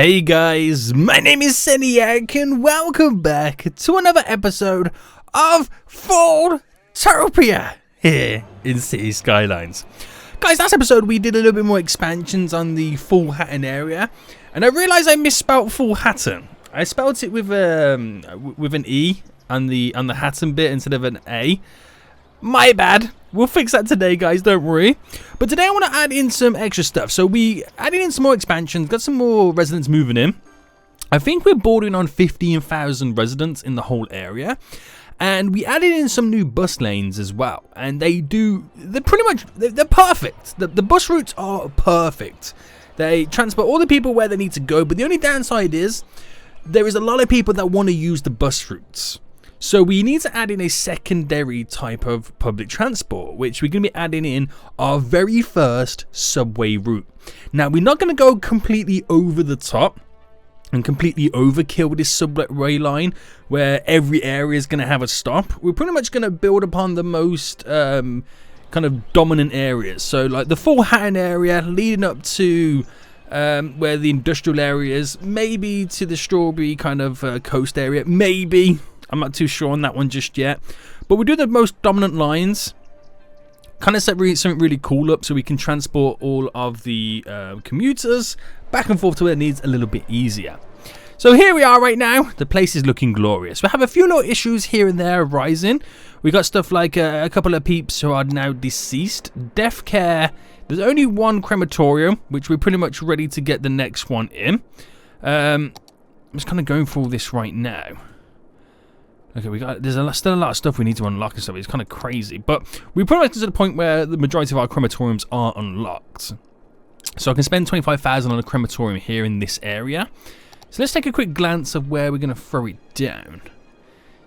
Hey guys, my name is Seniac and welcome back to another episode of FoolTopia here in City Skylines. Guys, last episode we did a little bit more expansions on the Full Hatton area, and I realised I misspelled Full Hatton. I spelled it with an E on the Hatton bit instead of an A. My bad. We'll fix that today, guys, don't worry. But today I want to add in some extra stuff. So we added in some more expansions, got some more residents moving in. I think we're bordering on 15,000 residents in the whole area. And we added in some new bus lanes as well. And they're perfect. The bus routes are perfect. They transport all the people where they need to go. But the only downside is there is a lot of people that want to use the bus routes. So we need to add in a secondary type of public transport, which we're going to be adding in our very first subway route. Now, we're not going to go completely over the top and completely overkill this subway line where every area is going to have a stop. We're pretty much going to build upon the most kind of dominant areas. So like the Full Hatton area leading up to where the industrial area is, maybe to the Strawberry kind of coast area, maybe. I'm not too sure on that one just yet. But we'll do the most dominant lines. Kind of set something really cool up so we can transport all of the commuters back and forth to where it needs a little bit easier. So here we are right now. The place is looking glorious. We have a few little issues here and there arising. We got stuff like a couple of peeps who are now deceased. Death care. There's only one crematorium, which we're pretty much ready to get the next one in. I'm just kind of going through all this right now. Okay, there's still a lot of stuff we need to unlock and stuff. It's kind of crazy, but we pretty much get to the point where the majority of our crematoriums are unlocked. So I can spend 25,000 on a crematorium here in this area. So let's take a quick glance of where we're going to throw it down.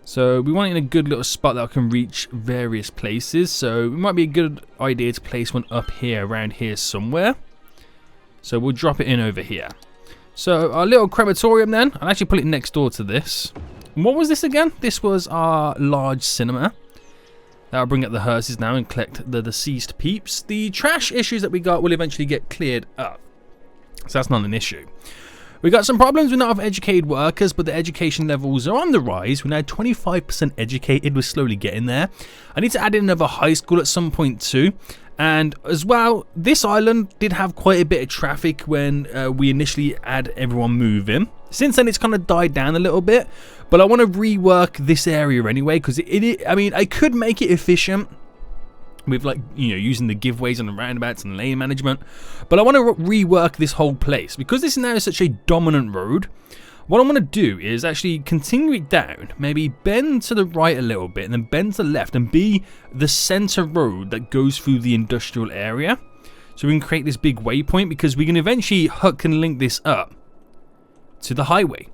So we want it in a good little spot that I can reach various places. So it might be a good idea to place one up here, around here somewhere. So we'll drop it in over here. So our little crematorium then, I'll actually put it next door to this. What was this again? This was our large cinema. That'll bring up the hearses now and collect the deceased peeps. The trash issues that we got will eventually get cleared up. So that's not an issue. We got some problems with not enough educated workers, but the education levels are on the rise. We're now 25% educated. We're slowly getting there. I need to add in another high school at some point too. And as well, this island did have quite a bit of traffic when we initially had everyone move in. Since then, it's kind of died down a little bit, but I want to rework this area anyway because I mean, I could make it efficient with using the giveaways and the roundabouts and lane management, but I want to rework this whole place because this is now such a dominant road. What I want to do is actually continue it down, maybe bend to the right a little bit and then bend to the left and be the center road that goes through the industrial area. So we can create this big waypoint because we can eventually hook and link this up to the highway.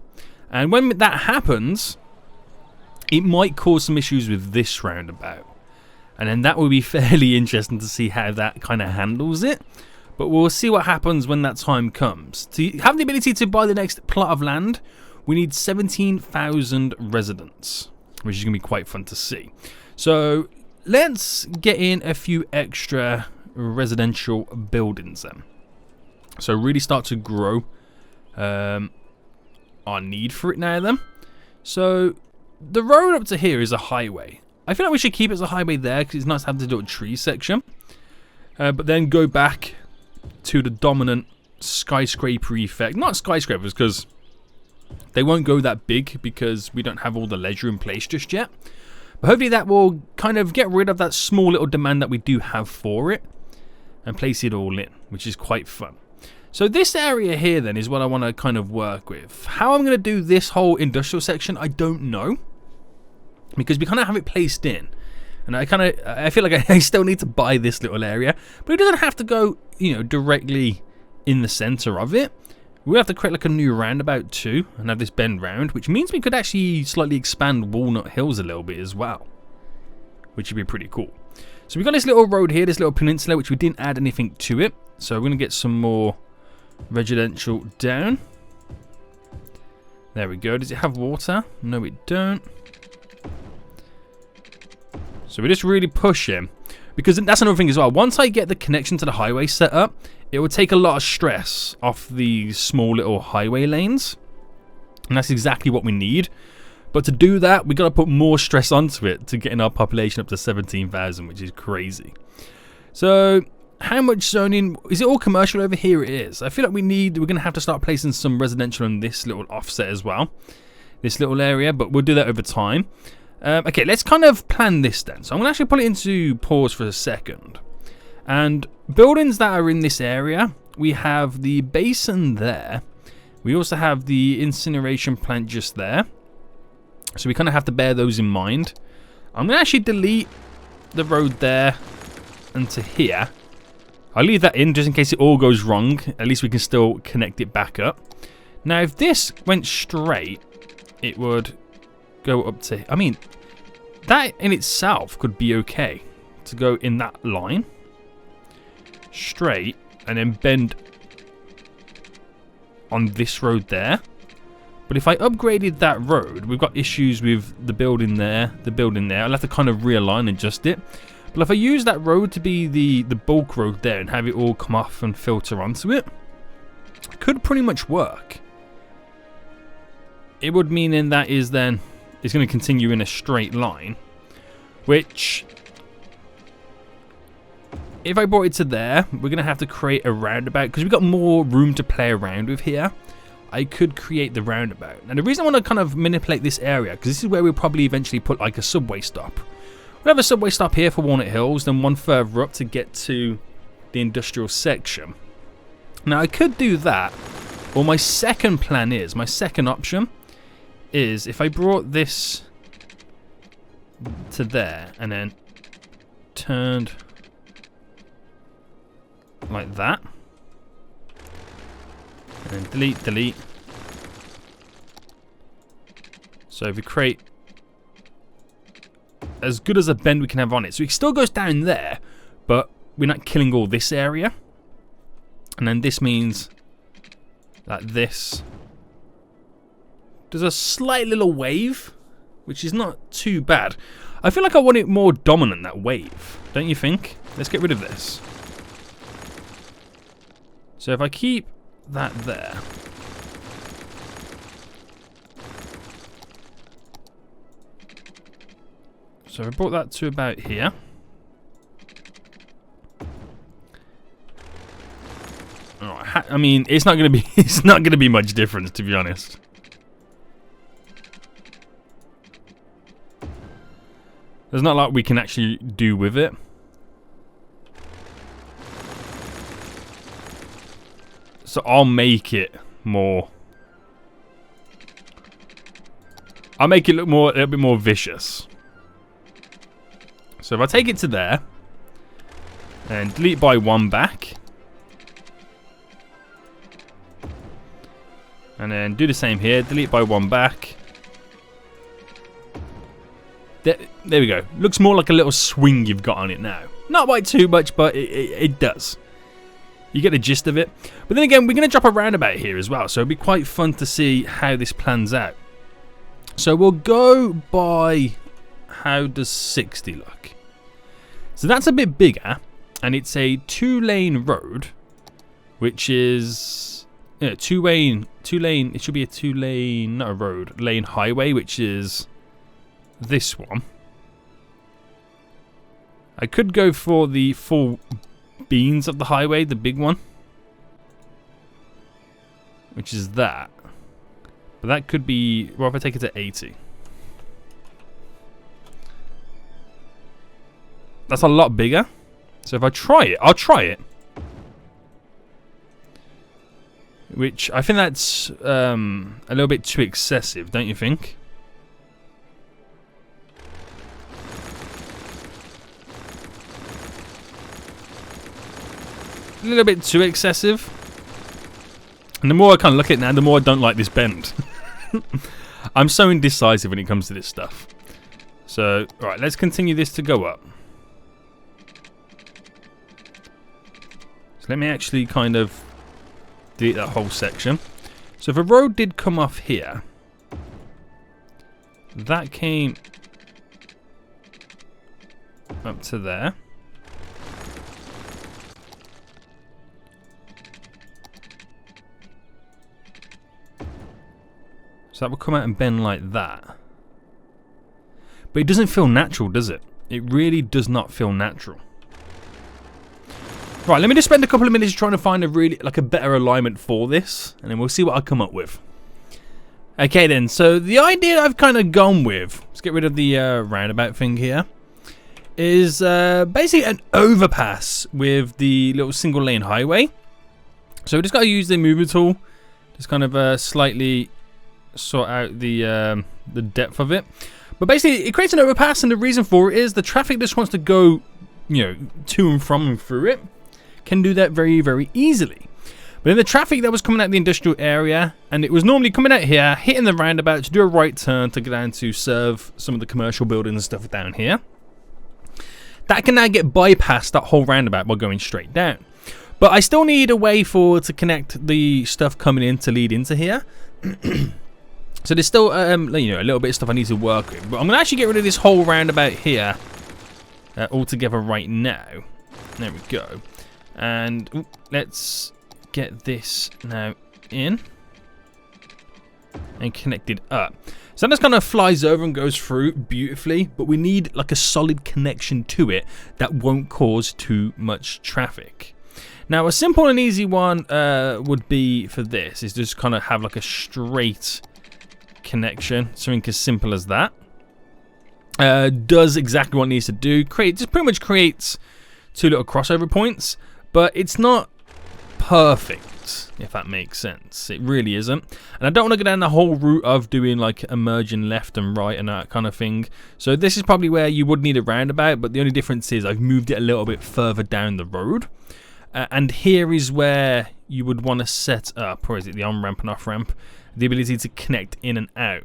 And when that happens, it might cause some issues with this roundabout. And then that will be fairly interesting to see how that kind of handles it. But we'll see what happens when that time comes. To have the ability to buy the next plot of land, we need 17,000 residents, which is going to be quite fun to see. So let's get in a few extra residential buildings then. So really start to grow our need for it now then. So the road up to here is a highway. I feel like we should keep it as a highway there because it's nice to have the little tree section. But then go back to the dominant skyscraper effect. Not skyscrapers because they won't go that big because we don't have all the leisure in place just yet. But hopefully that will kind of get rid of that small little demand that we do have for it and place it all in, which is quite fun. So this area here then is what I want to kind of work with. How I'm going to do this whole industrial section, I don't know. Because we kind of have it placed in. And I feel like I still need to buy this little area. But it doesn't have to go, directly in the center of it. We'll have to create like a new roundabout too. And have this bend round. Which means we could actually slightly expand Walnut Hills a little bit as well. Which would be pretty cool. So we've got this little road here, this little peninsula, which we didn't add anything to it. So we're going to get some more residential down. There we go. Does it have water? No, it don't. So we just really push him. Because that's another thing as well. Once I get the connection to the highway set up, it will take a lot of stress off the small little highway lanes. And that's exactly what we need. But to do that, we got to put more stress onto it to getting our population up to 17,000, which is crazy. So, how much zoning? Is it all commercial over here? It is. I feel like we're going to have to start placing some residential in this little offset as well. This little area, but we'll do that over time. Okay, let's kind of plan this then. So I'm going to actually put it into pause for a second. And buildings that are in this area, we have the basin there. We also have the incineration plant just there. So we kind of have to bear those in mind. I'm going to actually delete the road there and to here. I'll leave that in just in case it all goes wrong. At least we can still connect it back up. Now, if this went straight, it would go up to... I mean, that in itself could be okay to go in that line. Straight and then bend on this road there. But if I upgraded that road, we've got issues with the building there, I'll have to kind of realign and adjust it. But if I use that road to be the bulk road there and have it all come off and filter onto it, it could pretty much work. It would mean then that is then it's going to continue in a straight line, which if I brought it to there, we're going to have to create a roundabout because we've got more room to play around with here. I could create the roundabout. Now the reason I want to kind of manipulate this area, because this is where we'll probably eventually put like a subway stop. We'll have a subway stop here for Walnut Hills, then one further up to get to the industrial section. Now I could do that, or my second plan is, my second option is if I brought this to there and then turned like that. And delete. So if we create as good as a bend we can have on it. So it still goes down there, but we're not killing all this area. And then this means that this does a slight little wave, which is not too bad. I feel like I want it more dominant, that wave. Don't you think? Let's get rid of this. So if I keep that there. So I brought that to about here. Oh, I mean, it's not going to be much difference, to be honest. There's not a lot we can actually do with it. So I'll make it more. I'll make it look more, a little bit more vicious. So if I take it to there and delete by one back, and then do the same here, delete by one back. There we go. Looks more like a little swing you've got on it now. Not by too much, but it does. You get the gist of it. But then again, we're going to drop a roundabout here as well. So it'll be quite fun to see how this plans out. So we'll go by, how does 60 look? So that's a bit bigger. And it's a 2-lane road. Which is, yeah, 2-lane. It should be a 2-lane, not a road, lane highway, which is this one. I could go for the full beans of the highway, the big one, which is that. But that could be, well, if I take it to 80. That's a lot bigger. So if I try it, I'll try it. Which, I think that's a little bit too excessive, don't you think? A little bit too excessive. And the more I kind of look at it now, the more I don't like this bend. I'm so indecisive when it comes to this stuff. So, alright, let's continue this to go up. So let me actually kind of delete that whole section. So if a road did come off here, that came up to there. So that will come out and bend like that. But it doesn't feel natural, does it? It really does not feel natural. Right, let me just spend a couple of minutes trying to find a really, like, a better alignment for this, and then we'll see what I come up with. Okay then, so the idea I've kind of gone with, let's get rid of the roundabout thing here, is basically an overpass with the little single lane highway. So we just got to use the mover tool, just kind of slightly sort out the depth of it. But basically, it creates an overpass, and the reason for it is the traffic just wants to go, you know, to and from and through it. Can do that very, very easily. But in the traffic that was coming out of the industrial area, and it was normally coming out here, hitting the roundabout to do a right turn to go down to serve some of the commercial buildings and stuff down here, that can now get bypassed, that whole roundabout, by going straight down. But I still need a way to connect the stuff coming in to lead into here. So there's still you know, a little bit of stuff I need to work with. But I'm going to actually get rid of this whole roundabout here altogether right now. There we go. And let's get this now in and connected up. So that just kind of flies over and goes through beautifully, but we need like a solid connection to it that won't cause too much traffic. Now a simple and easy one would be for this, is just kind of have like a straight connection, something as simple as that. Does exactly what it needs to do. Just pretty much creates two little crossover points, but it's not perfect, if that makes sense. It really isn't. And I don't want to go down the whole route of doing like a merging left and right and that kind of thing. So this is probably where you would need a roundabout, but the only difference is I've moved it a little bit further down the road. And here is where you would want to set up, or is it the on-ramp and off-ramp, the ability to connect in and out.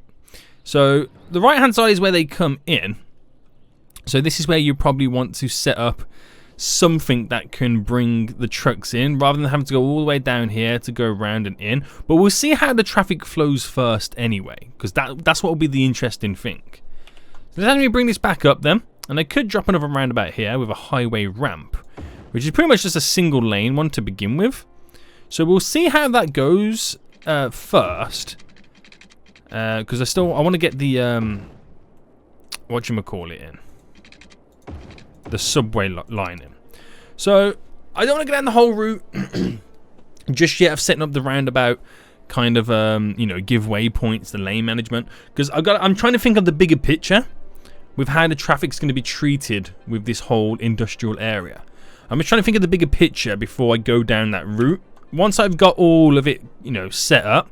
So the right-hand side is where they come in. So this is where you probably want to set up something that can bring the trucks in, rather than having to go all the way down here to go around and in. But we'll see how the traffic flows first anyway, because that's what will be the interesting thing. So let me bring this back up then, and I could drop another roundabout here with a highway ramp, which is pretty much just a single lane one to begin with. So we'll see how that goes first, because I want to get the whatchamacallit in, the subway line in. So I don't want to go down the whole route just yet of setting up the roundabout kind of you know, give waypoints, the lane management, because I'm trying to think of the bigger picture with how the traffic's going to be treated with this whole industrial area. I'm just trying to think of the bigger picture before I go down that route. Once I've got all of it, you know, set up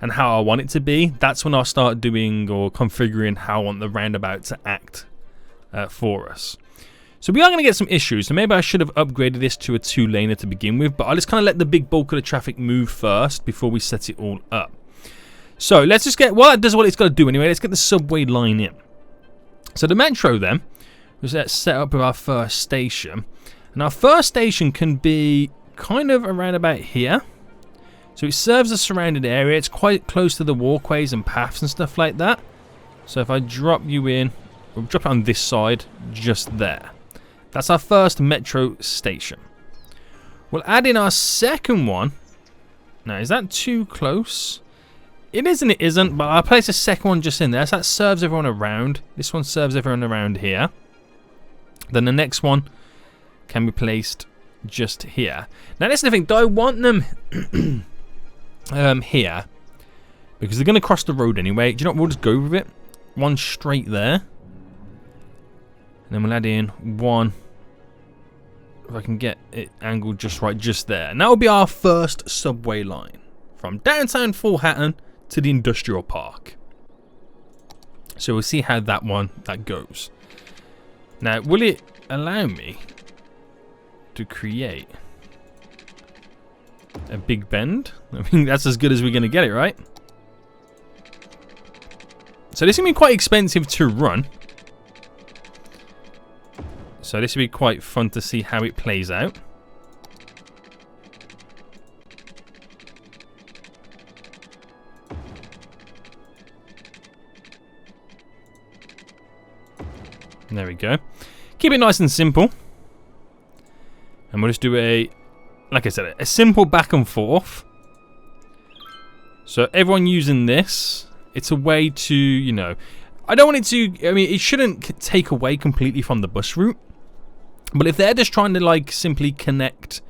and how I want it to be, that's when I'll start doing or configuring how I want the roundabout to act for us. So we are going to get some issues, so maybe I should have upgraded this to a 2-laner to begin with, but I'll just kind of let the big bulk of the traffic move first before we set it all up. So let's just get, well, that does what it's got to do anyway. Let's get the subway line in. So the metro then was set up with our first station. And our first station can be kind of around about here. So it serves the surrounding area. It's quite close to the walkways and paths and stuff like that. So if I drop you in, we'll drop it on this side, just there. That's our first metro station. We'll add in our second one. Now, is that too close? It is and it isn't, but I'll place a second one just in there. So that serves everyone around. This one serves everyone around here. Then the next one can be placed just here. Now, that's the thing. Do I want them here? Because they're going to cross the road anyway. Do you know what? We'll just go with it. One straight there. And then we'll add in one. If I can get it angled just right, just there. And that will be our first subway line. From downtown Fulhatton to the industrial park. So we'll see how that goes. Now, will it allow me to create a big bend? I mean, that's as good as we're going to get it, right? So this is going to be quite expensive to run. So this will be quite fun to see how it plays out. There we go. Keep it nice and simple. And we'll just do like I said, a simple back and forth. So everyone using this it's a way to, you know, I don't want it to, I mean, it shouldn't take away completely from the bus route. But if they're just trying to like simply connect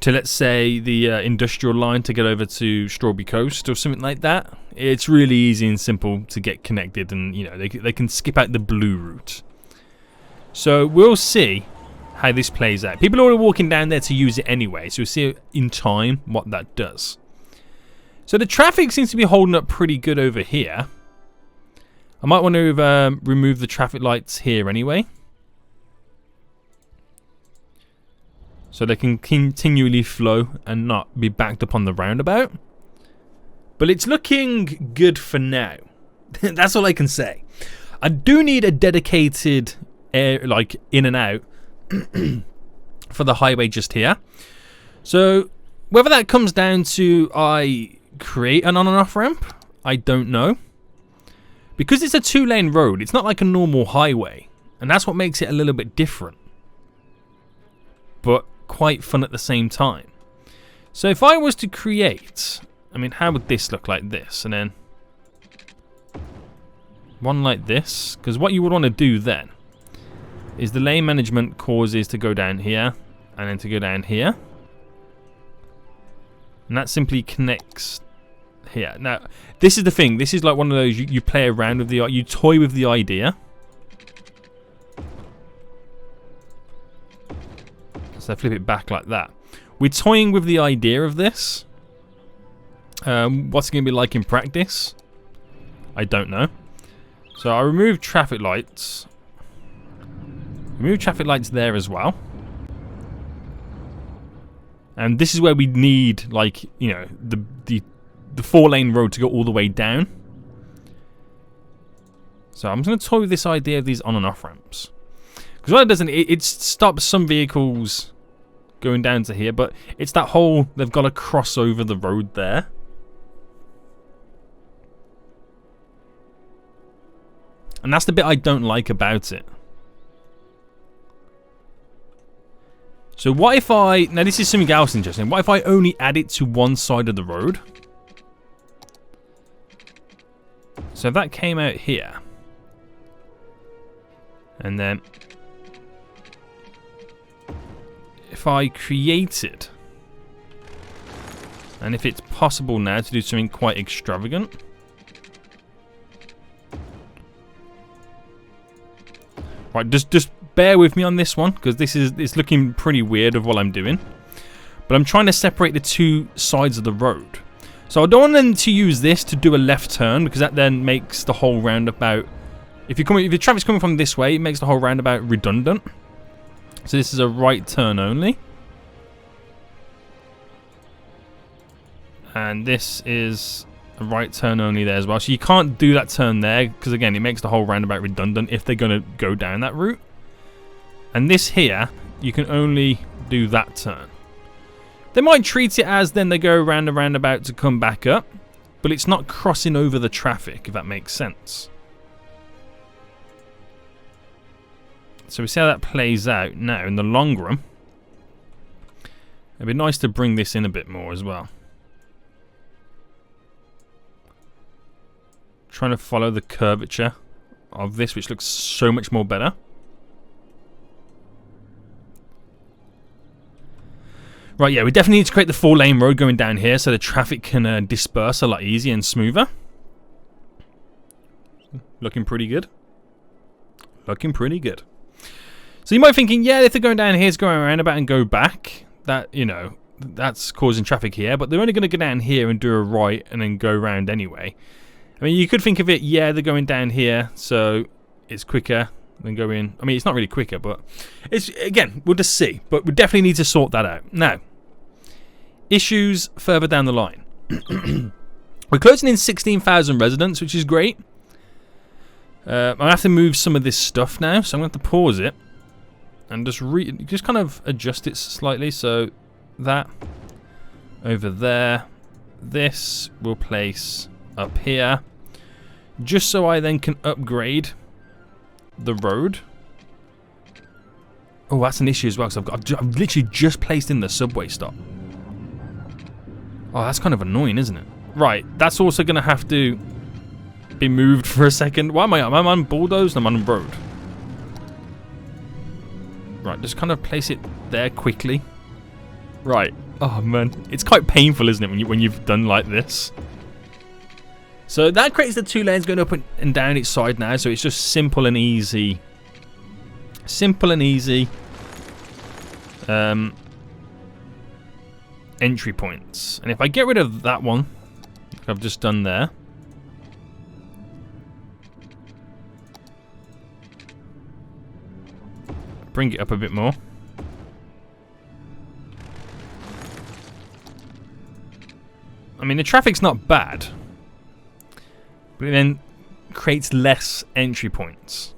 to, let's say, the industrial line to get over to Strawberry Coast or something like that, it's really easy and simple to get connected, and you know they can skip out the blue route. So we'll see how this plays out. People are already walking down there to use it anyway, so we'll see in time what that does. So the traffic seems to be holding up pretty good over here. I might want to remove the traffic lights here anyway, so they can continually flow and not be backed up on the roundabout. But it's looking good for now. That's all I can say. I do need a dedicated like in and out for the highway just here. So whether that comes down to I create an on and off ramp, I don't know. Because it's a 2-lane road, it's not like a normal highway, and that's what makes it a little bit different, but quite fun at the same time. So if I was to create, I mean, how would this look like this, and then one like this? Because what you would want to do then is the lane management causes to go down here and then to go down here, and that simply connects here. Now this is the thing, this is like one of those you play around with the, you toy with the idea. So flip it back like that. We're toying with the idea of this. What's it going to be like in practice? I don't know. So I remove traffic lights. Remove traffic lights there as well. And this is where we need, like, you know, the 4-lane road to go all the way down. So I'm just going to toy with this idea of these on and off ramps. Because what it does, it stops some vehicles going down to here, but it's that whole, they've got to cross over the road there. And that's the bit I don't like about it. So what if I, now this is something else interesting, what if I only add it to one side of the road? So if that came out here, and then if I created, and if it's possible now to do something quite extravagant, right, just bear with me on this one, because it's looking pretty weird of what I'm doing. But I'm trying to separate the two sides of the road. So I don't want them to use this to do a left turn, because that then makes the whole roundabout, if the traffic's coming from this way, it makes the whole roundabout redundant. So this is a right turn only. And this is a right turn only there as well. So you can't do that turn there, because again, it makes the whole roundabout redundant if they're going to go down that route. And this here, you can only do that turn. They might treat it as then they go around the roundabout to come back up, but it's not crossing over the traffic, if that makes sense. So we see how that plays out now in the long run. It'd be nice to bring this in a bit more as well. Trying to follow the curvature of this, which looks so much more better. Right, yeah, we definitely need to create the 4-lane road going down here so the traffic can disperse a lot easier and smoother. Looking pretty good. Looking pretty good. So you might be thinking, yeah, if they're going down here, it's going around about and go back. That, you know, that's causing traffic here, but they're only going to go down here and do a right and then go around anyway. I mean, you could think of it, yeah, they're going down here, so it's quicker than going. I mean, it's not really quicker, but it's, again, we'll just see. But we definitely need to sort that out. Now, issues further down the line. We're closing in 16,000 residents, which is great. I have to move some of this stuff now, so I'm going to have to pause it and just kind of adjust it slightly. So that over there, this we'll place up here, just so I then can upgrade the road. Oh, that's an issue as well, because I've literally just placed in the subway stop. Oh, that's kind of annoying, isn't it? Right, that's also going to have to be moved for a second. Why am I on bulldozed? I'm on road. Right, just kind of place it there quickly. Right. Oh man, it's quite painful, isn't it, when you've done like this? So that creates the 2 lanes going up and down each side now. So it's just simple and easy. Simple and easy. Entry points. And if I get rid of that one, like I've just done there. Bring it up a bit more. I mean, the traffic's not bad, but it then creates less entry points.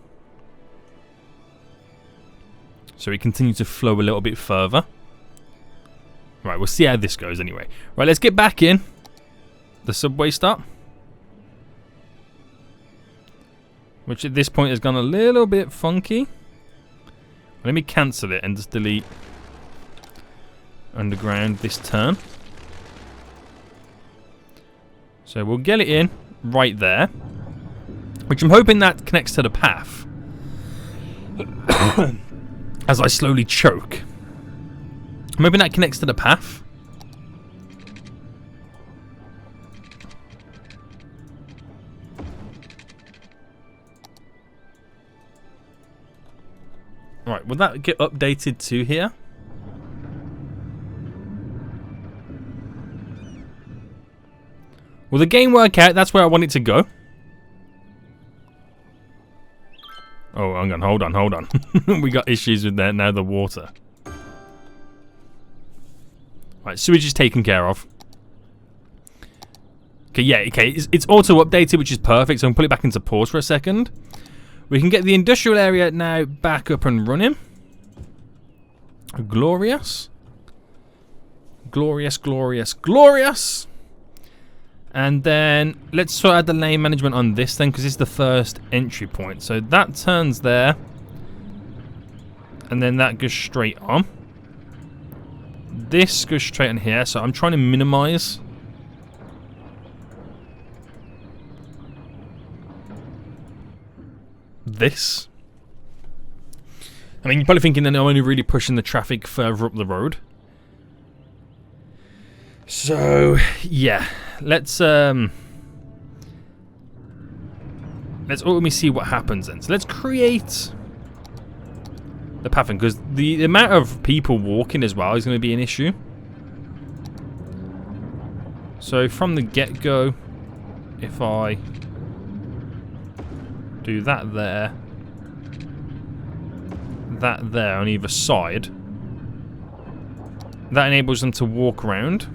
So we continue to flow a little bit further. Right, we'll see how this goes anyway. Right, let's get back in. The subway stop. Which at this point has gone a little bit funky. Let me cancel it and just delete underground this turn. So we'll get it in right there, which I'm hoping that connects to the path. As I slowly choke. I'm hoping that connects to the path. Right, will that get updated to here? Will the game work out? That's where I want it to go. Oh, hang on, hold on. We got issues with that now, the water. Right, sewage is taken care of. Okay, yeah, okay, it's auto-updated, which is perfect, so I'm going to put it back into pause for a second. We can get the industrial area now back up and running. Glorious. Glorious, glorious, glorious. And then let's sort out the lane management on this then, because it's the first entry point. So that turns there. And then that goes straight on. This goes straight in here, so I'm trying to minimize. This. I mean, you're probably thinking that I'm only really pushing the traffic further up the road. So, yeah. Let's let me see what happens then. So let's create the pathing, because the amount of people walking as well is going to be an issue. So from the get-go, if I do that there on either side, that enables them to walk around.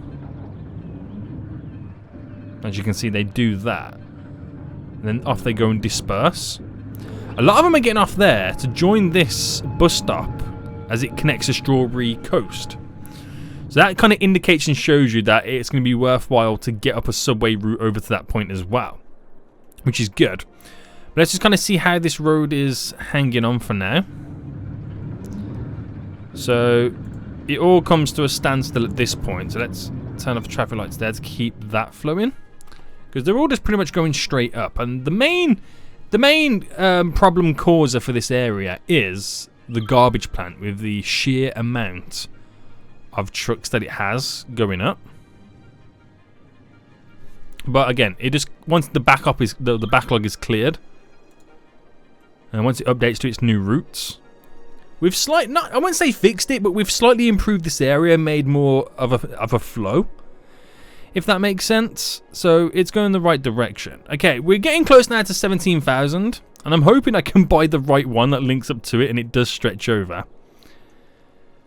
As you can see, they do that. And then off they go and disperse. A lot of them are getting off there to join this bus stop as it connects to Strawberry Coast. So that kind of indicates and shows you that it's going to be worthwhile to get up a subway route over to that point as well. Which is good. But let's just kind of see how this road is hanging on for now. So it all comes to a standstill at this point. So let's turn off the traffic lights there to keep that flowing. Because they're all just pretty much going straight up. And the main problem causer for this area is the garbage plant, with the sheer amount of trucks that it has going up. But again, it just once the backup is the backlog is cleared, and once it updates to its new routes, we've I wouldn't say fixed it, but we've slightly improved this area, made more of a flow. If that makes sense. So it's going the right direction. Okay, we're getting close now to 17,000. And I'm hoping I can buy the right one that links up to it and it does stretch over.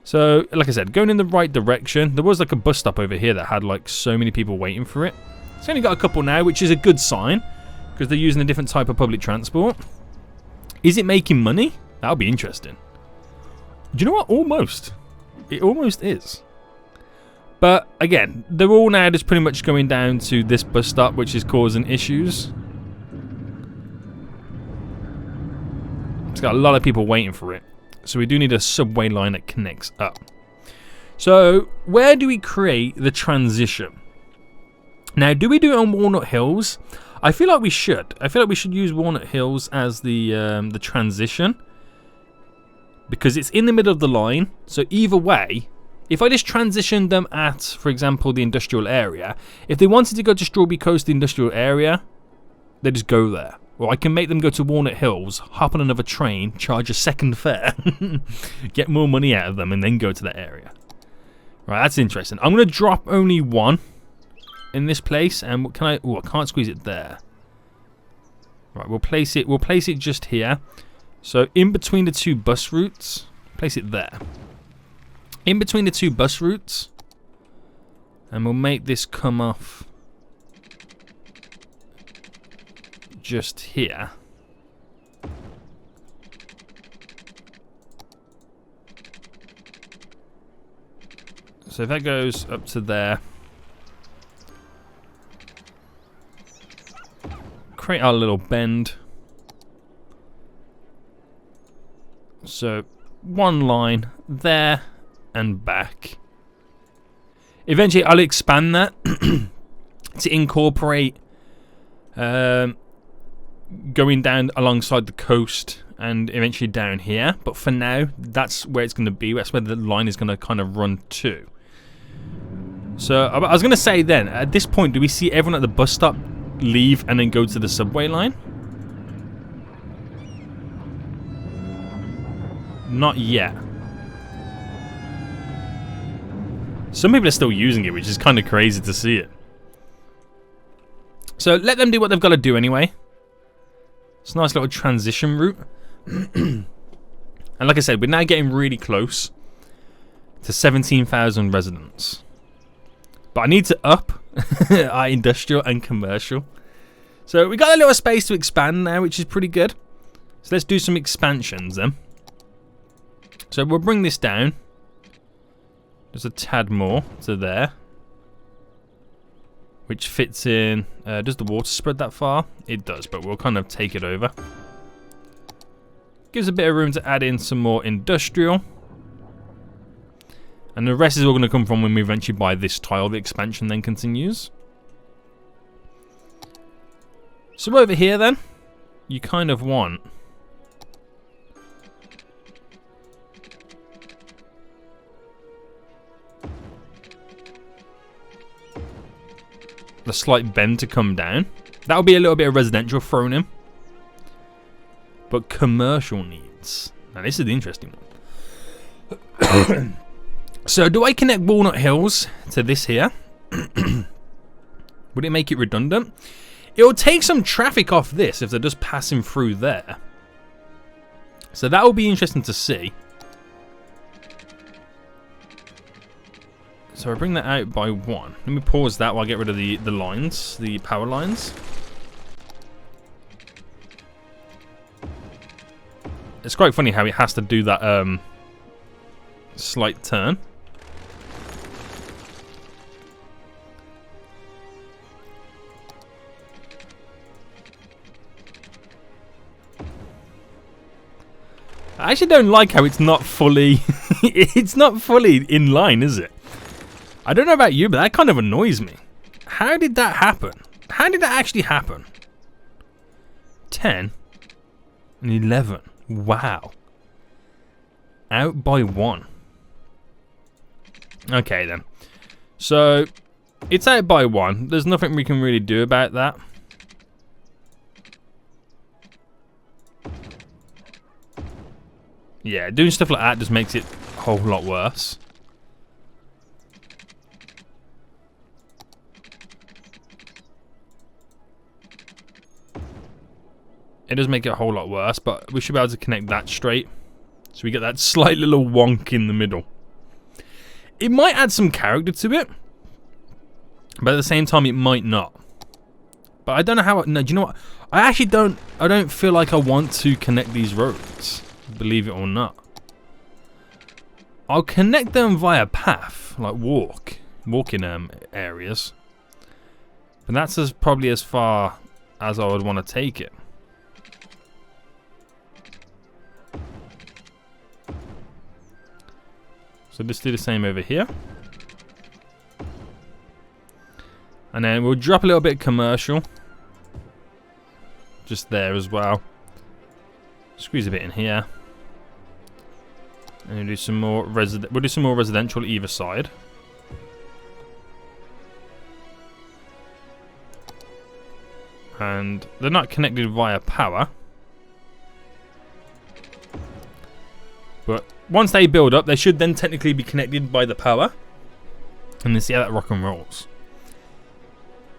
So, like I said, going in the right direction. There was like a bus stop over here that had like so many people waiting for it. It's only got a couple now, which is a good sign. Because they're using a different type of public transport. Is it making money? That'll be interesting. Do you know what? Almost. It almost is. But again, they're all now just pretty much going down to this bus stop, which is causing issues. It's got a lot of people waiting for it. So we do need a subway line that connects up. So where do we create the transition? Now, do we do it on Walnut Hills? I feel like we should. I feel like we should use Walnut Hills as the transition. Because it's in the middle of the line. So either way, if I just transitioned them at, for example, the industrial area, if they wanted to go to Strawberry Coast, the industrial area, they just go there. Or I can make them go to Walnut Hills, hop on another train, charge a second fare, get more money out of them, and then go to that area. Right, that's interesting. I'm going to drop only one in this place, and can I? Oh, I can't squeeze it there. Right, we'll place it. We'll place it just here. So in between the two bus routes, place it there. In between the two bus routes, and we'll make this come off just here. So if that goes up to there, create our little bend. So one line there and back. Eventually I'll expand that to incorporate going down alongside the coast and eventually down here, but for now that's where it's going to be. That's where the line is going to kind of run to. So I was going to say then, at this point, do we see everyone at the bus stop leave and then go to the subway line? Not yet. Some people are still using it, which is kind of crazy to see it. So let them do what they've got to do anyway. It's a nice little transition route. And like I said, we're now getting really close to 17,000 residents. But I need to up our industrial and commercial. So we got a little space to expand now, which is pretty good. So let's do some expansions then. So we'll bring this down just a tad more to there, which fits in. Does the water spread that far? It does, but we'll kind of take it over. Gives a bit of room to add in some more industrial. And the rest is all going to come from when we eventually buy this tile. The expansion then continues. So over here then, you kind of want the slight bend to come down. That'll be a little bit of residential thrown in. But commercial needs. Now this is the interesting one. So do I connect Walnut Hills to this here? Would it make it redundant? It will take some traffic off this if they're just passing through there. So that will be interesting to see. So I bring that out by one. Let me pause that while I get rid of the lines, the power lines. It's quite funny how it has to do that slight turn. I actually don't like how it's not fully it's not fully in line, is it? I don't know about you, but that kind of annoys me. How did that happen? How did that actually happen? 10 and 11. Wow. Out by one. Okay then. So it's out by one. There's nothing we can really do about that. Yeah, doing stuff like that just makes it a whole lot worse. It does make it a whole lot worse, but we should be able to connect that straight. So we get that slight little wonk in the middle. It might add some character to it, but at the same time it might not. But I don't know how. No, do you know what? I don't feel like I want to connect these roads. Believe it or not. I'll connect them via path, like walking areas. But that's probably as far as I would want to take it. So just do the same over here. And then we'll drop a little bit commercial. just there as well. Squeeze a bit in here. And we'll do some more residential either side. And they're not connected via power. But once they build up, they should then technically be connected by the power. And then see how that rock and rolls.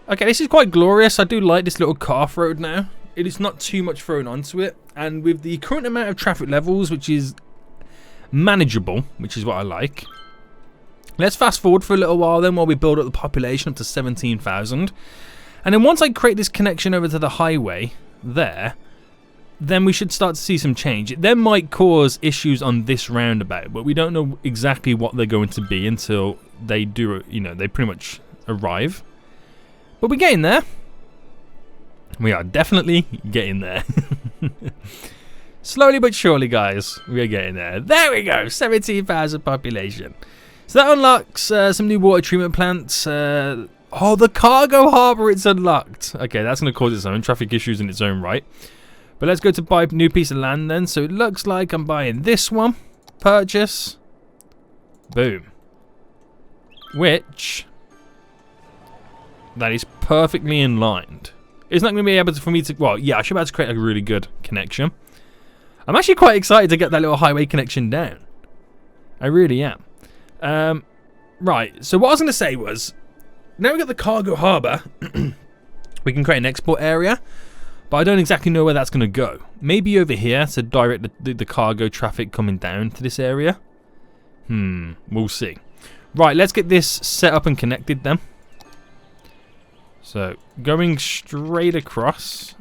Okay, this is quite glorious. I do like this little calf road now. It is not too much thrown onto it. And with the current amount of traffic levels, which is manageable, which is what I like. Let's fast forward for a little while then while we build up the population up to 17,000. And then once I create this connection over to the highway there, then we should start to see some change. It then might cause issues on this roundabout, but we don't know exactly what they're going to be until they do, you know, they pretty much arrive. But we're getting there. We are definitely getting there. Slowly but surely, guys, we are getting there. There we go, 17,000 population. So that unlocks some new water treatment plants. Oh, the cargo harbour, it's unlocked. Okay, that's going to cause its own traffic issues in its own right. But let's go to buy a new piece of land then. So it looks like I'm buying this one. Purchase. Boom. Which, that is perfectly in line. It's not going to be able to, for me to, well, yeah, I should be able to create a really good connection. I'm actually quite excited to get that little highway connection down. I really am. Right, so what I was going to say was, now we've got the cargo harbour, we can create an export area, but I don't exactly know where that's going to go. Maybe over here to direct the cargo traffic coming down to this area. We'll see. Right, let's get this set up and connected then. So, going straight across.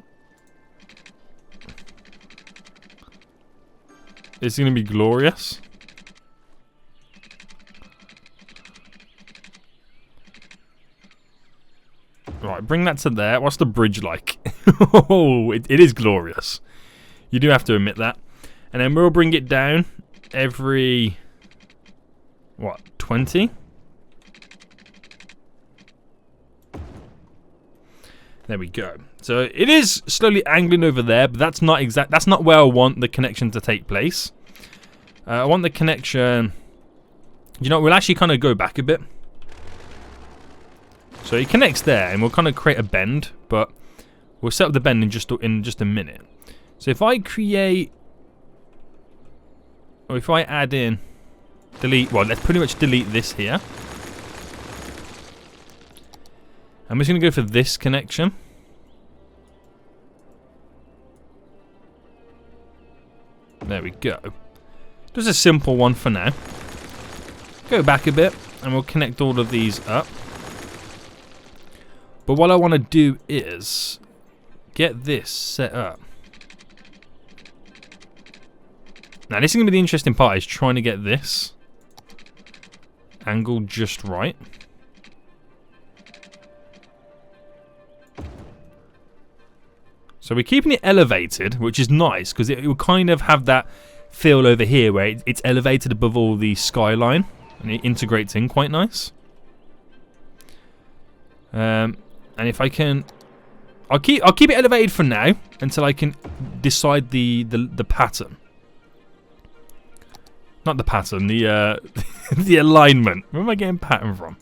It's going to be glorious. Right, bring that to there. What's the bridge like? Oh, it is glorious. You do have to admit that. And then we'll bring it down every, what, 20? There we go. So it is slowly angling over there, but that's not where I want the connection to take place. I want the connection, you know, we'll actually kind of go back a bit. So it connects there, and we'll kind of create a bend, but we'll set up the bend in just a minute. So if I create, or if I add in, delete, well, let's pretty much delete this here. I'm just going to go for this connection. There we go. Just a simple one for now. Go back a bit, and we'll connect all of these up. But what I want to do is get this set up. Now this is going to be the interesting part, is trying to get this angled just right. So we're keeping it elevated, which is nice, because it will kind of have that feel over here where it's elevated above all the skyline, and it integrates in quite nice. And if I can, I'll keep it elevated for now until I can decide the pattern. Not the pattern, the the alignment. Where am I getting pattern from?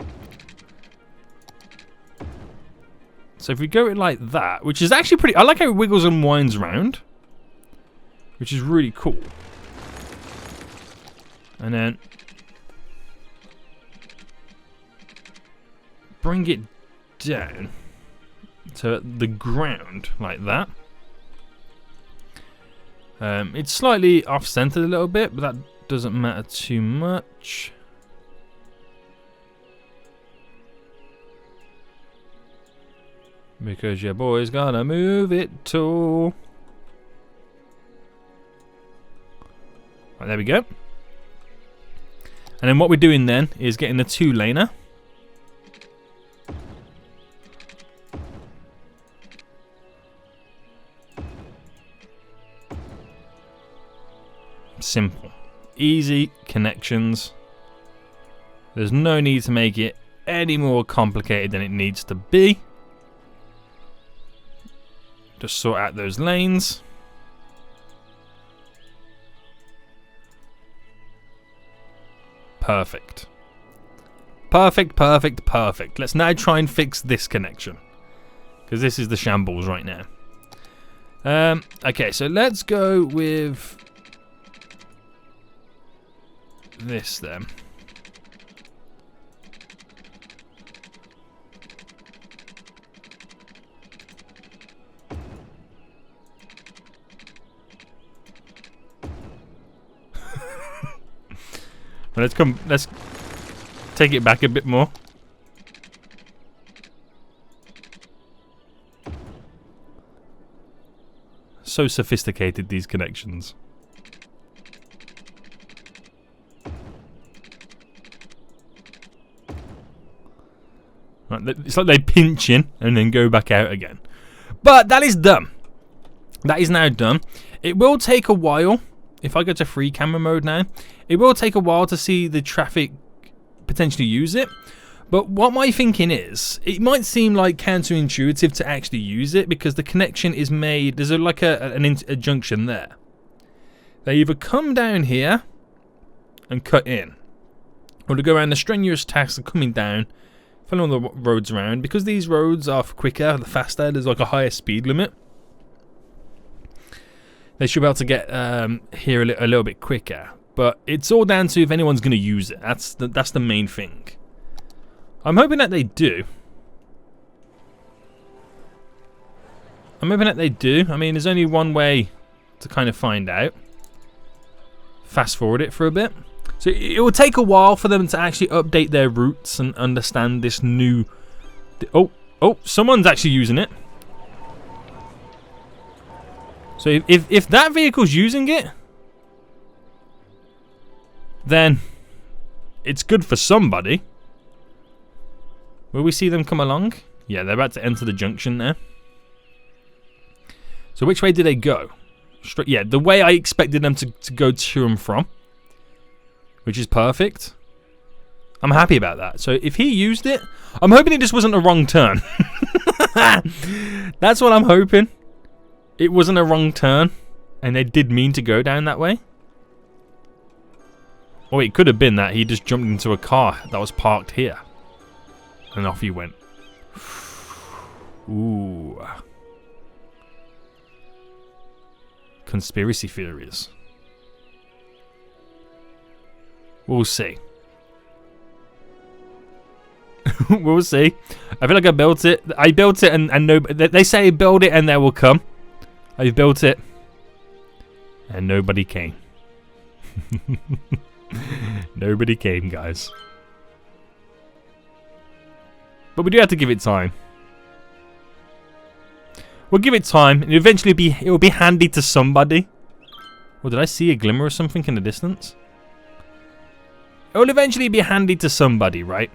So if we go it like that, which is actually pretty, I like how it wiggles and winds around, which is really cool. And then bring it down to the ground like that. It's slightly off-centered a little bit, but that doesn't matter too much. Because your boy's gonna move it too. Right, there we go. And then what we're doing then is getting the 2-laner. Simple. Easy connections. There's no need to make it any more complicated than it needs to be. Just sort out those lanes. Perfect. Perfect, perfect, perfect. Let's now try and fix this connection, because this is the shambles right now. Okay, so let's go with this then. Let's take it back a bit more. So sophisticated, these connections. Right, it's like they pinch in and then go back out again. But that is done. That is now done. It will take a while. If I go to free camera mode now, it will take a while to see the traffic potentially use it. But what my thinking is, it might seem like counterintuitive to actually use it because the connection is made, there's like a junction there. They either come down here and cut in, or to go around the strenuous task of coming down, following the roads around. Because these roads are quicker, the faster, there's like a higher speed limit. They should be able to get here a little bit quicker, but it's all down to if anyone's going to use it. That's the main thing. I'm hoping that they do. I mean, there's only one way to kind of find out. Fast forward it for a bit. So it will take a while for them to actually update their routes and understand this new... Oh, someone's actually using it. So if that vehicle's using it, then it's good for somebody. Will we see them come along? Yeah, they're about to enter the junction there. So which way did they go? Straight, yeah, the way I expected them to go to and from, which is perfect. I'm happy about that. So if he used it, I'm hoping it just wasn't a wrong turn. That's what I'm hoping. It wasn't a wrong turn, and they did mean to go down that way. Or it could have been that he just jumped into a car that was parked here. And off he went. Ooh. Conspiracy theories. We'll see. We'll see. I feel like I built it. I built it and no, they say build it and they will come. I built it, and nobody came. Nobody came, guys. But we do have to give it time. We'll give it time, and eventually it will be handy to somebody. Well, did I see a glimmer of something in the distance? It will eventually be handy to somebody, right?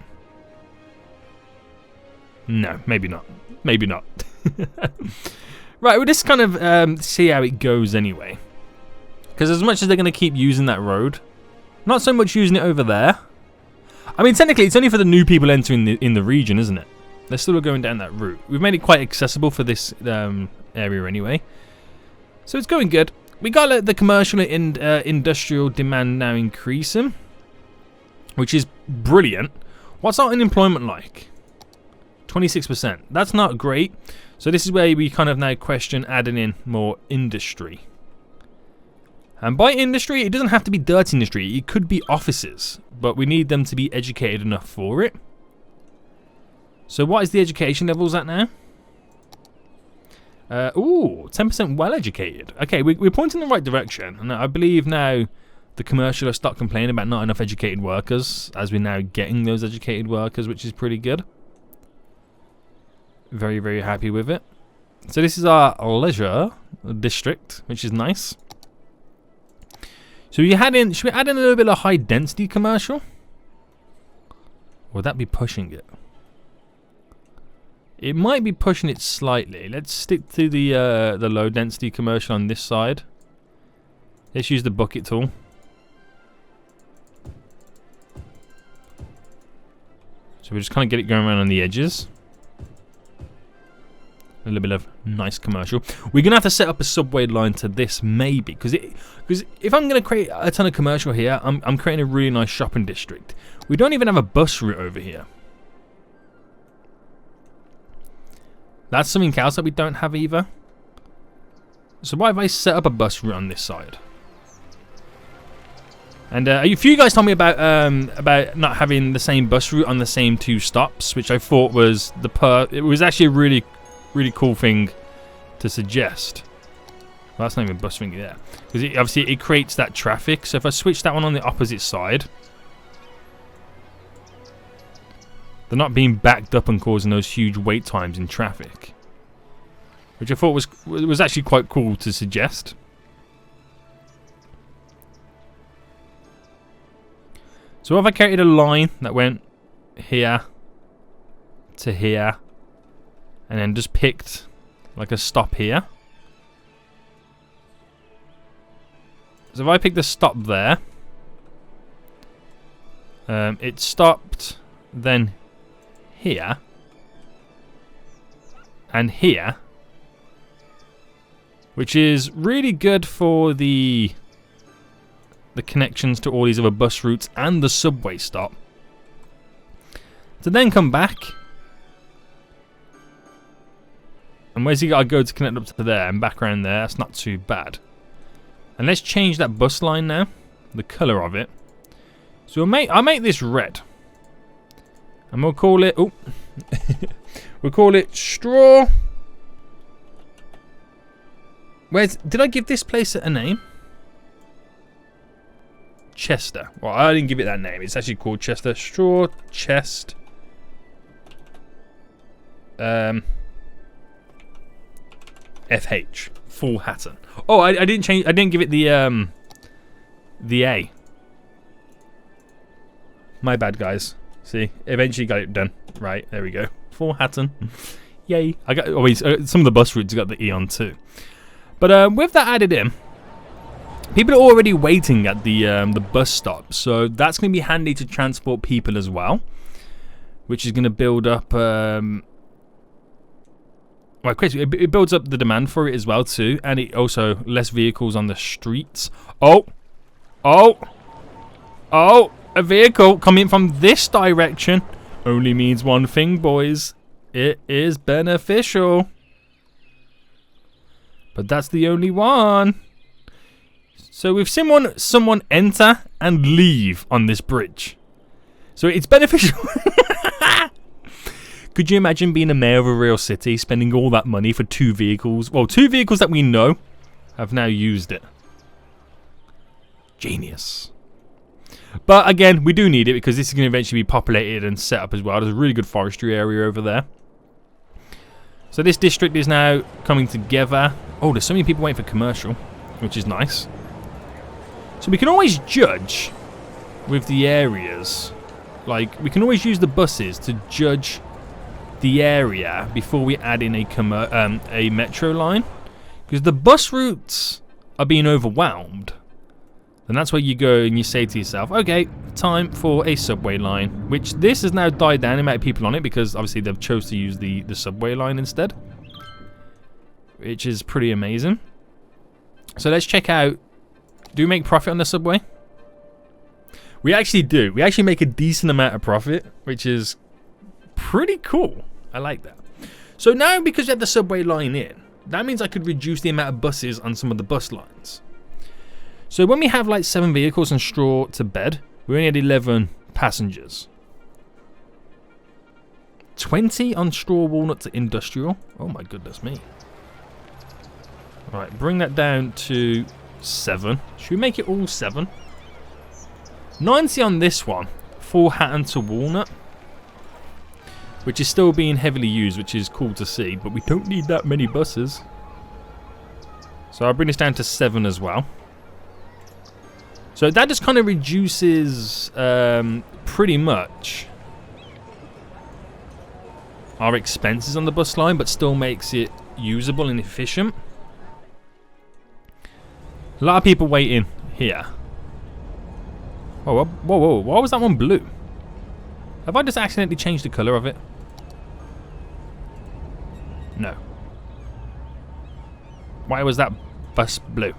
No, maybe not. Maybe not. Right, we'll just kind of see how it goes anyway. Because as much as they're going to keep using that road, not so much using it over there. I mean, technically, it's only for the new people entering in the region, isn't it? They're still going down that route. We've made it quite accessible for this area anyway. So it's going good. We got the commercial and industrial demand now increasing, which is brilliant. What's our unemployment like? 26%. That's not great. So this is where we kind of now question adding in more industry. And by industry, it doesn't have to be dirt industry. It could be offices, but we need them to be educated enough for it. So what is the education levels at now? Ooh, 10% well educated. Okay, we're pointing in the right direction. And I believe now the commercial have stopped complaining about not enough educated workers, as we're now getting those educated workers, which is pretty good. Very, very happy with it. So this is our leisure district, which is nice. So should we add in a little bit of high density commercial? Would that be pushing it? It might be pushing it slightly. Let's stick to the low density commercial on this side. Let's use the bucket tool. So we just kind of get it going around on the edges. A little bit of nice commercial. We're going to have to set up a subway line to this, maybe. Because if I'm going to create a ton of commercial here, I'm creating a really nice shopping district. We don't even have a bus route over here. That's something else that we don't have either. So why have I set up a bus route on this side? And a few guys told me about not having the same bus route on the same 2 stops, which I thought was it was actually a really cool thing to suggest. Well, that's not even bus thing there, because obviously it creates that traffic. So if I switch that one on the opposite side, they're not being backed up and causing those huge wait times in traffic, which I thought was actually quite cool to suggest. So if I created a line that went here to here, and then just picked like a stop here. So if I pick the stop there, it stopped then here and here, which is really good for the connections to all these other bus routes and the subway stop. To then come back, and where's he got to go to connect up to there and back around there? That's not too bad. And let's change that bus line now, the colour of it. So I'll make this red, and we'll call it we'll call it straw. Did I give this place a name? Chester. Well, I didn't give it that name. It's actually called Chester. Straw Chest. FH. Full Hatton. Oh, I didn't change. I didn't give it the A. My bad, guys. See, eventually got it done. Right, there we go. Full Hatton. Yay! I got. Oh, some of the bus routes got the E on too. But with that added in, people are already waiting at the bus stop, so that's going to be handy to transport people as well, which is going to build up. Well, crazy! It builds up the demand for it as well too, and it also less vehicles on the streets. Oh! A vehicle coming from this direction only means one thing, boys. It is beneficial. But that's the only one. So we've someone enter and leave on this bridge. So it's beneficial. Could you imagine being a mayor of a real city, spending all that money for 2 vehicles? Well, 2 vehicles that we know have now used it. Genius. But again, we do need it because this is going to eventually be populated and set up as well. There's a really good forestry area over there. So this district is now coming together. Oh, there's so many people waiting for commercial, which is nice. So we can always judge with the areas. Like, we can always use the buses to judge the area before we add in a metro line. Because the bus routes are being overwhelmed. And that's where you go and you say to yourself, okay, time for a subway line. Which this has now died down the amount of people on it because obviously they've chose to use the subway line instead. Which is pretty amazing. So let's check out, do we make profit on the subway? We actually do. We actually make a decent amount of profit, which is pretty cool. I like that. So now because we have the subway line in, that means I could reduce the amount of buses on some of the bus lines. So when we have like 7 vehicles and straw to bed, we only had 11 passengers. 20 on straw, walnut to industrial. Oh my goodness me. Alright, bring that down to 7. Should we make it all 7? 90 on this one. Full Hatton to walnut. Which is still being heavily used, which is cool to see. But we don't need that many buses. So I'll bring this down to 7 as well. So that just kind of reduces pretty much our expenses on the bus line, but still makes it usable and efficient. A lot of people waiting here. Whoa, whoa, whoa, why was that one blue? Have I just accidentally changed the colour of it? No. Why was that bus blue?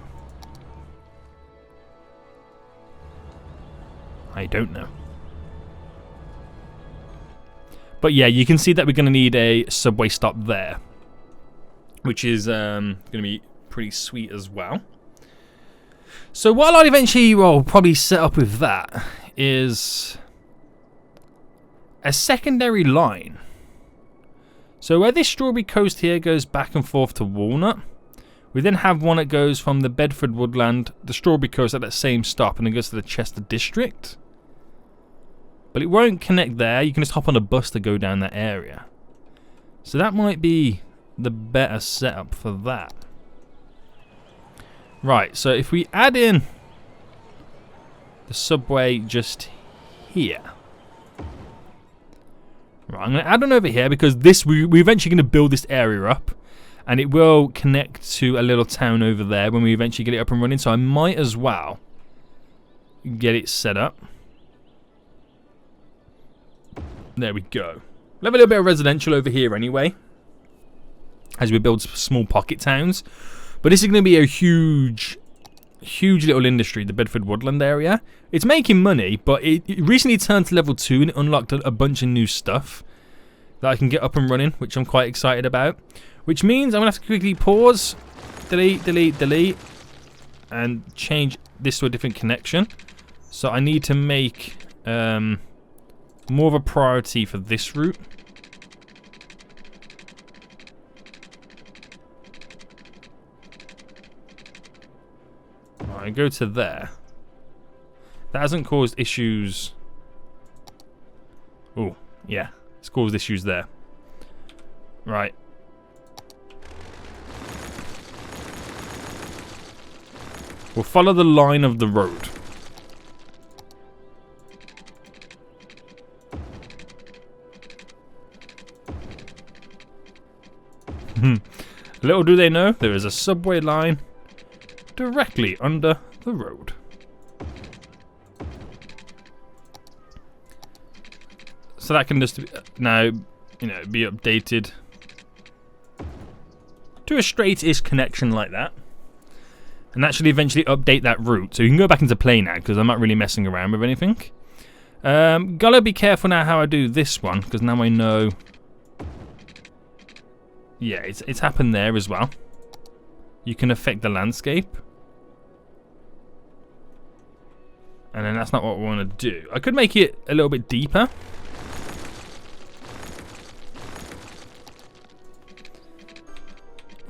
I don't know. But yeah, you can see that we're going to need a subway stop there, which is going to be pretty sweet as well. So what I'll eventually probably set up with that is a secondary line. So where this Strawberry Coast here goes back and forth to Walnut, we then have one that goes from the Bedford Woodland, the Strawberry Coast at that same stop, and then goes to the Chester District. But it won't connect there. You can just hop on a bus to go down that area. So that might be the better setup for that. Right, so if we add in the subway just here. Right, I'm going to add one over here because this we're eventually going to build this area up. And it will connect to a little town over there when we eventually get it up and running. So I might as well get it set up. There we go. We'll have a little bit of residential over here anyway, as we build small pocket towns. But this is going to be a huge little industry, the Bedford Woodland area. It's making money, but it recently turned to level 2 and it unlocked a bunch of new stuff that I can get up and running, which I'm quite excited about. Which means I'm going to have to quickly pause, delete, and change this to a different connection. So I need to make more of a priority for this route. Alright, go to there. That hasn't caused issues. Oh, yeah, it's caused issues there. Right. We'll follow the line of the road. Little do they know, there is a subway line directly under the road. So that can just now, be updated to a straight-ish connection like that. And actually eventually update that route. So you can go back into play now, because I'm not really messing around with anything. Gotta be careful now how I do this one, because now I know. Yeah, it's happened there as well. You can affect the landscape. And then that's not what we want to do. I could make it a little bit deeper.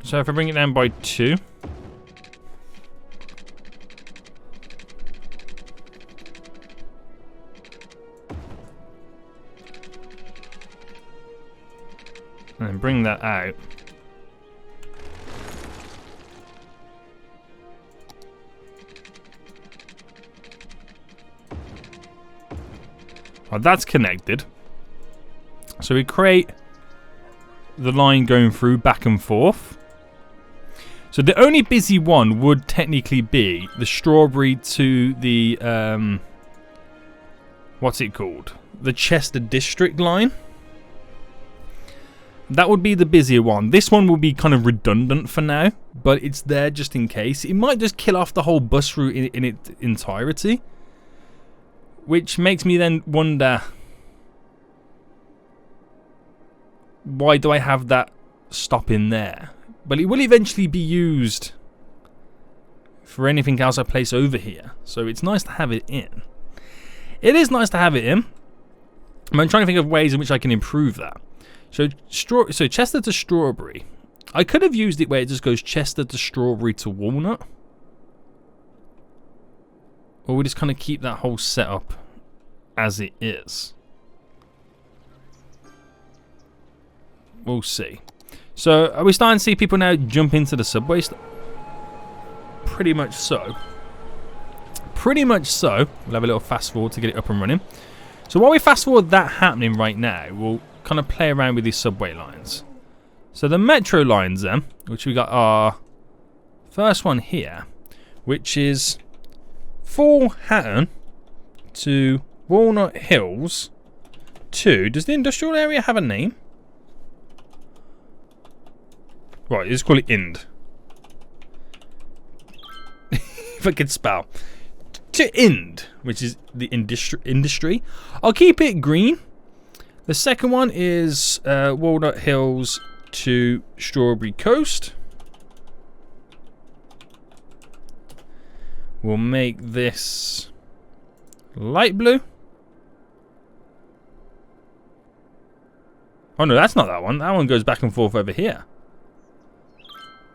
So if I bring it down by 2. And then bring that out. Well, that's connected. So we create the line going through back and forth. So the only busy one would technically be the Strawberry to the what's it called? The Chester District line. That would be the busier one. This one will be kind of redundant for now, but it's there just in case. It might just kill off the whole bus route in its entirety, which makes me then wonder, why do I have that stop in there? But it will eventually be used for anything else I place over here, so it's nice to have it in. It is nice to have it in. I'm trying to think of ways in which I can improve that. So Chester to Strawberry. I could have used it where it just goes Chester to Strawberry to Walnut. Or we just kind of keep that whole setup as it is. We'll see. So are we starting to see people now jump into the subway? Pretty much so. Pretty much so. We'll have a little fast forward to get it up and running. So while we fast forward that happening right now, we'll kind of play around with these subway lines. So the metro lines then, which we got our first one here, which is Full Hatton to Walnut Hills to, does the industrial area have a name? Right, let's call it Ind. if I could spell. To Ind, which is the industry. I'll keep it green. The second one is Walnut Hills to Strawberry Coast. We'll make this light blue. Oh no, that's not that one. That one goes back and forth over here.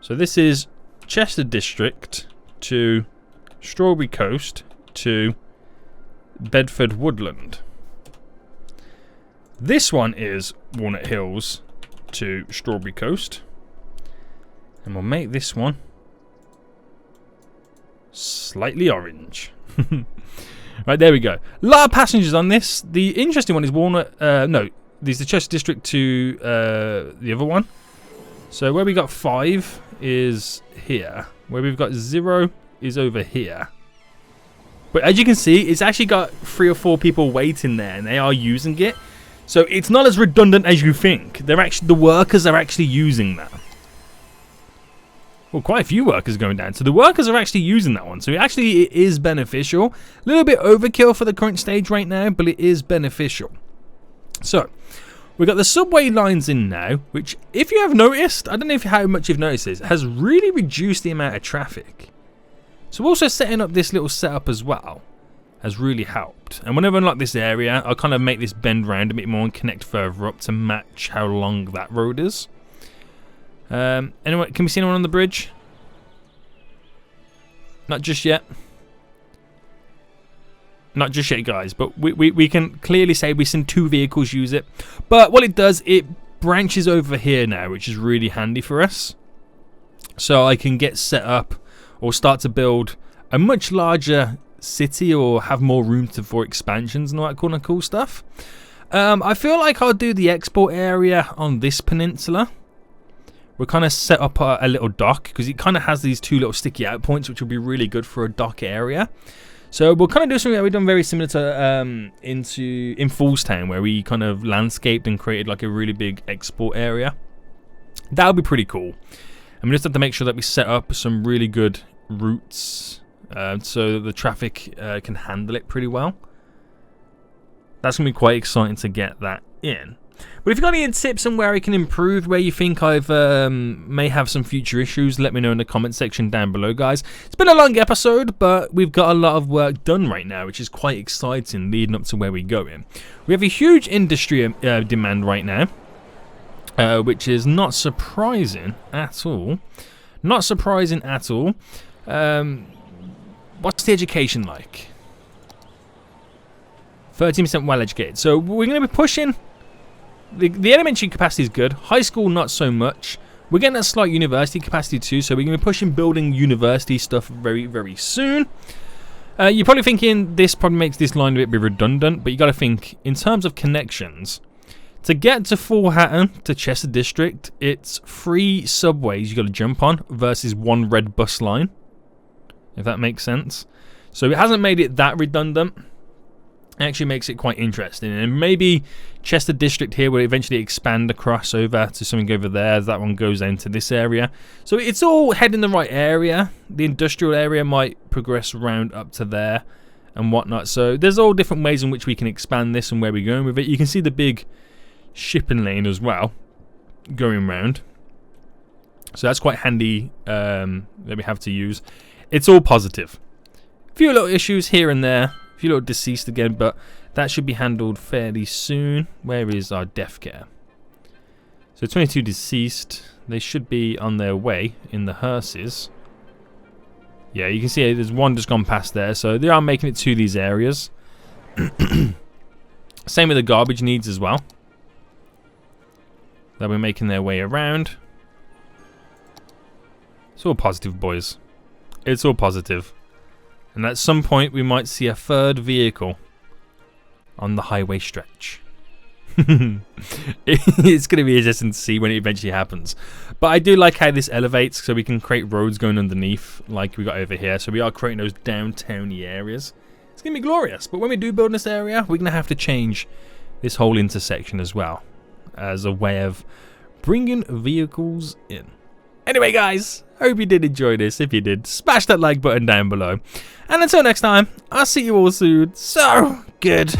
So this is Chester District to Strawberry Coast to Bedford Woodland. This one is Walnut Hills to Strawberry Coast. And we'll make this one slightly orange. Right, there we go. A lot of passengers on this. The interesting one is Walnut... no, there's the Chester District to the other one. So where we got 5 is here. Where we've got 0 is over here. But as you can see, it's actually got 3 or 4 people waiting there, and they are using it. So it's not as redundant as you think. They're actually, the workers are actually using that. Well, quite a few workers going down. So the workers are actually using that one. So it is beneficial. A little bit overkill for the current stage right now, but it is beneficial. So we've got the subway lines in now, which, if you have noticed, I don't know how much you've noticed this, has really reduced the amount of traffic. So also setting up this little setup as well has really helped. And whenever I unlock this area, I'll kind of make this bend round a bit more and connect further up to match how long that road is. Anyway, can we see anyone on the bridge? Not just yet. Not just yet, guys, but we can clearly say we've seen 2 vehicles use it. But what it does, it branches over here now, which is really handy for us. So I can get set up or start to build a much larger city or have more room for expansions and all that kind of cool stuff. I feel like I'll do the export area on this peninsula. We'll kind of set up a little dock because it kind of has these 2 little sticky out points, which will be really good for a dock area. So we'll kind of do something that we've done very similar to in Foolstown, where we kind of landscaped and created like a really big export area. That would be pretty cool. And we just have to make sure that we set up some really good routes so that the traffic can handle it pretty well. That's going to be quite exciting to get that in. But if you've got any tips on where I can improve, where you think I've may have some future issues, let me know in the comment section down below, guys. It's been a long episode, but we've got a lot of work done right now, which is quite exciting leading up to where we're going. We have a huge industry demand right now, which is not surprising at all. Not surprising at all. What's the education like? 13% well educated. So we're going to be pushing... The elementary capacity is good. High school, not so much. We're getting that slight university capacity too, so we're going to be pushing building university stuff very, very soon. You're probably thinking this probably makes this line a bit redundant, but you got to think in terms of connections. To get to Fulhatton to Chester District, it's 3 subways you got to jump on versus 1 red bus line, if that makes sense. So it hasn't made it that redundant. It actually makes it quite interesting, and maybe Chester District here will eventually expand across over to something over there. That one goes into this area, so it's all heading the right area. The industrial area might progress around up to there and whatnot. So there's all different ways in which we can expand this and where we're going with it. You can see the big shipping lane as well going round, so that's quite handy that we have to use. It's all positive. A few little issues here and there. A few little deceased again, but that should be handled fairly soon. Where is our death care? So 22 deceased. They should be on their way in the hearses. Yeah, you can see there's one just gone past there, so they are making it to these areas. Same with the garbage needs as well. They'll be making their way around. It's all positive, boys. It's all positive. And at some point, we might see a 3rd vehicle on the highway stretch. It's going to be interesting to see when it eventually happens. But I do like how this elevates, so we can create roads going underneath, like we got over here. So we are creating those downtown-y areas. It's going to be glorious. But when we do build this area, we're going to have to change this whole intersection as well, as a way of bringing vehicles in. Anyway, guys, I hope you did enjoy this. If you did, smash that like button down below. And until next time, I'll see you all soon. So good.